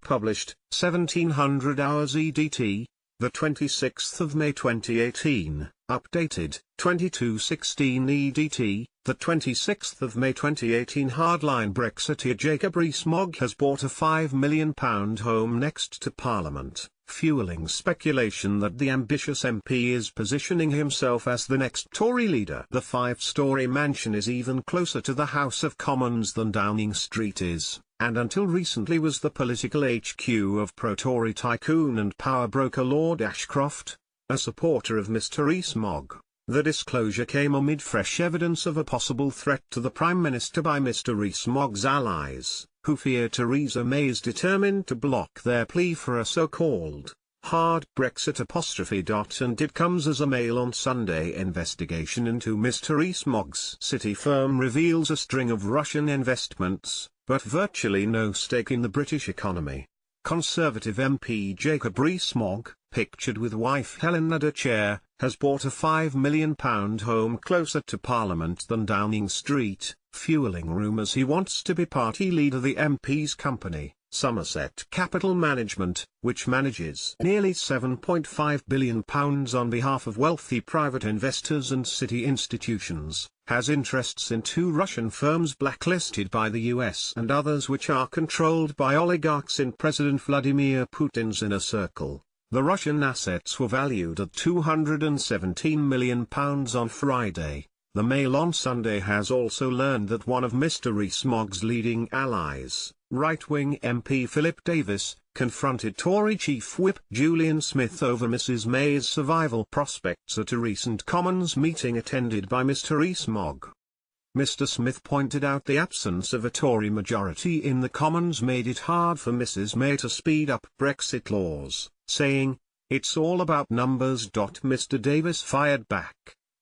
published, 1700 hours EDT, the 26th of May 2018, updated, 2216 EDT, the 26th of May 2018. Hardline Brexiteer Jacob Rees-Mogg has bought a £5 million home next to Parliament, fueling speculation that the ambitious MP is positioning himself as the next Tory leader. The five-storey mansion is even closer to the House of Commons than Downing Street is, and until recently was the political HQ of pro-Tory tycoon and power broker Lord Ashcroft, a supporter of Mr. Rees-Mogg. The disclosure came amid fresh evidence of a possible threat to the Prime Minister by Mr. Rees-Mogg's allies, who fear Theresa May is determined to block their plea for a so-called hard Brexit and it comes as a Mail on Sunday investigation into Mr. Rees-Mogg's City firm reveals a string of Russian investments, but virtually no stake in the British economy. Conservative MP Jacob Rees-Mogg, pictured with wife Helena de Chair, has bought a £5 million home closer to Parliament than Downing Street, fueling rumours he wants to be party leader. The MP's company, Somerset Capital Management, which manages nearly £7.5 billion on behalf of wealthy private investors and city institutions, has interests in two Russian firms blacklisted by the US and others which are controlled by oligarchs in President Vladimir Putin's inner circle. The Russian assets were valued at £217 million on Friday. The Mail on Sunday has also learned that one of Mr. Rees-Mogg's leading allies, right-wing MP Philip Davis, confronted Tory Chief Whip Julian Smith over Mrs. May's survival prospects at a recent Commons meeting attended by Mr. Rees-Mogg. Mr. Smith pointed out the absence of a Tory majority in the Commons made it hard for Mrs. May to speed up Brexit laws, saying, "It's all about numbers." Mr. Davis fired back,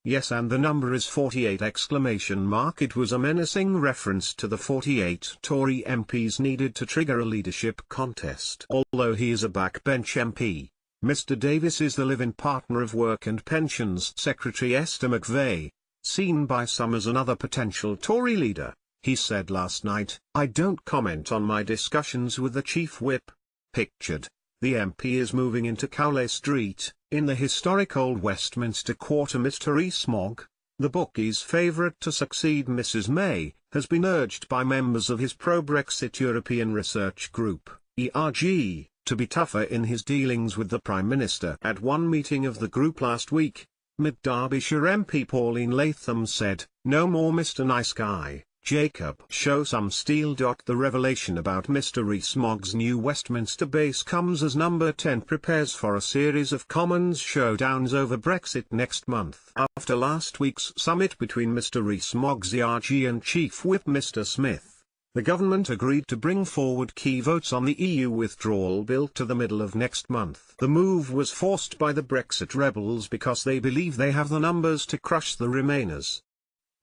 "Yes, and the number is 48!" It was a menacing reference to the 48 Tory MPs needed to trigger a leadership contest. Although he is a backbench MP, Mr. Davis is the live-in partner of Work and Pensions Secretary Esther McVey, seen by some as another potential Tory leader. He said last night, "I don't comment on my discussions with the Chief Whip." Pictured, the MP is moving into Cowley Street, in the historic Old Westminster Quarter. Mr. Rees-Mogg, the bookie's favourite to succeed Mrs. May, has been urged by members of his pro-Brexit European Research Group, ERG, to be tougher in his dealings with the Prime Minister. At one meeting of the group last week, Mid-Derbyshire MP Pauline Latham said, "No more Mr. Nice Guy, Jacob. Show some steel." The revelation about Mr. Rees-Mogg's new Westminster base comes as Number 10 prepares for a series of Commons showdowns over Brexit next month. After last week's summit between Mr. Rees-Mogg's ERG and Chief Whip Mr. Smith, the government agreed to bring forward key votes on the EU withdrawal bill to the middle of next month. The move was forced by the Brexit rebels because they believe they have the numbers to crush the Remainers.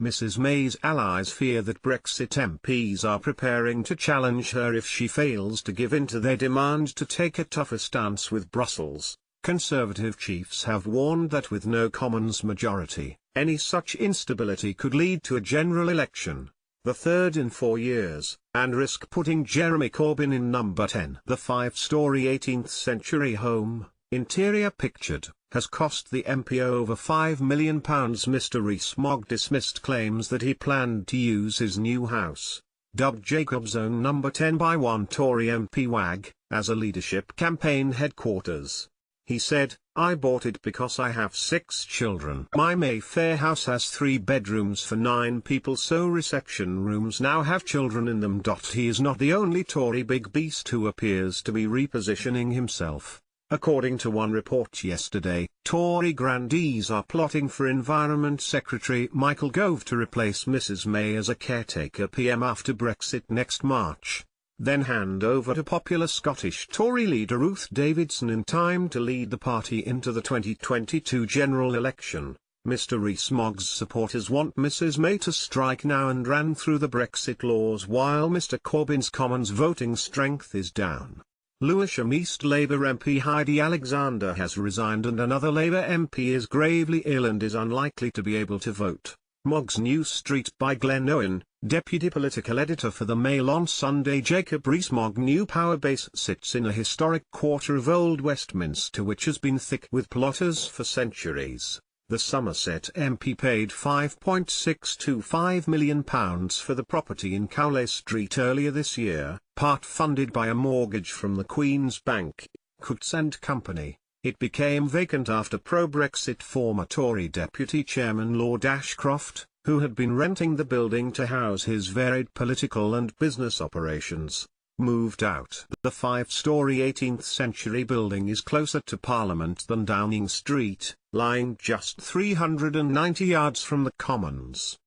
Mrs. May's allies fear that Brexit MPs are preparing to challenge her if she fails to give in to their demand to take a tougher stance with Brussels. Conservative chiefs have warned that with no Commons majority, any such instability could lead to a general election, the third in 4 years, and risk putting Jeremy Corbyn in Number 10. The five-storey 18th-century home, interior pictured, has cost the MP over £5 million. Mr. Rees-Mogg dismissed claims that he planned to use his new house, dubbed Jacob's own Number 10 by one Tory MP WAG, as a leadership campaign headquarters. He said, "I bought it because I have 6 children. My Mayfair house has 3 bedrooms for 9 people, so reception rooms now have children in them." He is not the only Tory big beast who appears to be repositioning himself. According to one report yesterday, Tory grandees are plotting for Environment Secretary Michael Gove to replace Mrs. May as a caretaker PM after Brexit next March, then hand over to popular Scottish Tory leader Ruth Davidson in time to lead the party into the 2022 general election. Mr. Rees-Mogg's supporters want Mrs. May to strike now and ran through the Brexit laws while Mr. Corbyn's Commons voting strength is down. Lewisham East Labour MP Heidi Alexander has resigned and another Labour MP is gravely ill and is unlikely to be able to vote. Mogg's New Street by Glenn Owen, Deputy Political Editor for the Mail on Sunday. Jacob Rees-Mogg new power base sits in a historic quarter of Old Westminster which has been thick with plotters for centuries. The Somerset MP paid £5.625 million for the property in Cowley Street earlier this year, part funded by a mortgage from the Queen's Bank, Coutts and Company. It became vacant after pro-Brexit former Tory Deputy Chairman Lord Ashcroft, who had been renting the building to house his varied political and business operations, moved out. The five-storey 18th-century building is closer to Parliament than Downing Street, lying just 390 yards from the Commons.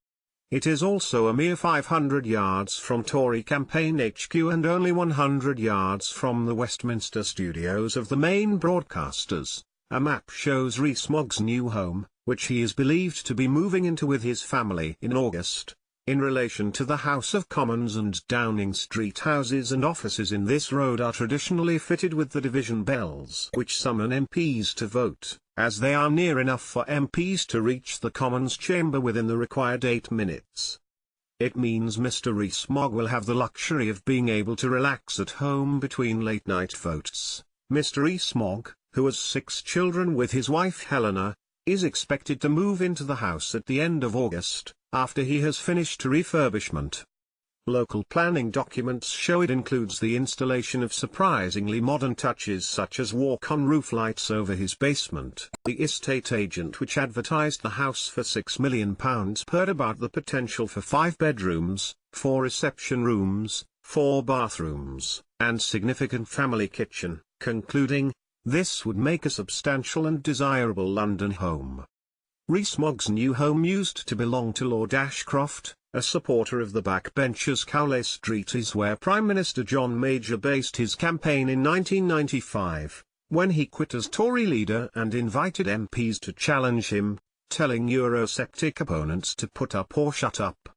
It is also a mere 500 yards from Tory campaign HQ and only 100 yards from the Westminster studios of the main broadcasters. A map shows Rees-Mogg's new home, which he is believed to be moving into with his family in August. In relation to the House of Commons and Downing Street, houses and offices in this road are traditionally fitted with the division bells which summon MPs to vote, as they are near enough for MPs to reach the Commons chamber within the required 8 minutes. It means Mr. Rees-Mogg will have the luxury of being able to relax at home between late-night votes. Mr. Rees-Mogg, who has 6 children with his wife Helena, is expected to move into the house at the end of August, after he has finished refurbishment. Local planning documents show it includes the installation of surprisingly modern touches such as walk-on roof lights over his basement. The estate agent which advertised the house for £6 million heard about the potential for 5 bedrooms, 4 reception rooms, 4 bathrooms, and significant family kitchen, concluding, "This would make a substantial and desirable London home." Rees-Mogg's new home used to belong to Lord Ashcroft, a supporter of the backbenchers. Cowley Street is where Prime Minister John Major based his campaign in 1995, when he quit as Tory leader and invited MPs to challenge him, telling Eurosceptic opponents to put up or shut up.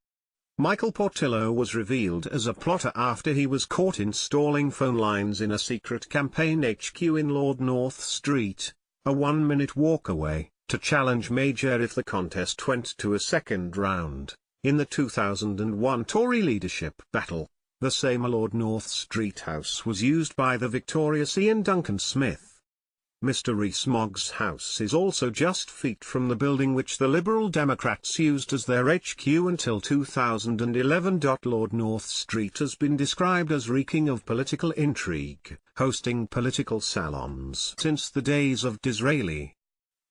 Michael Portillo was revealed as a plotter after he was caught installing phone lines in a secret campaign HQ in Lord North Street, a 1-minute walk away, to challenge Major if the contest went to a second round. In the 2001 Tory leadership battle, the same Lord North Street house was used by the victorious Ian Duncan Smith. Mr. Rees-Mogg's house is also just feet from the building which the Liberal Democrats used as their HQ until 2011. Lord North Street has been described as reeking of political intrigue, hosting political salons since the days of Disraeli.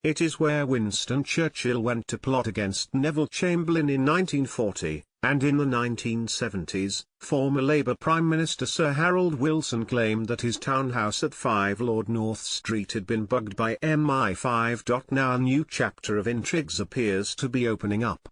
It is where Winston Churchill went to plot against Neville Chamberlain in 1940, and in the 1970s, former Labour Prime Minister Sir Harold Wilson claimed that his townhouse at 5 Lord North Street had been bugged by MI5. Now a new chapter of intrigues appears to be opening up.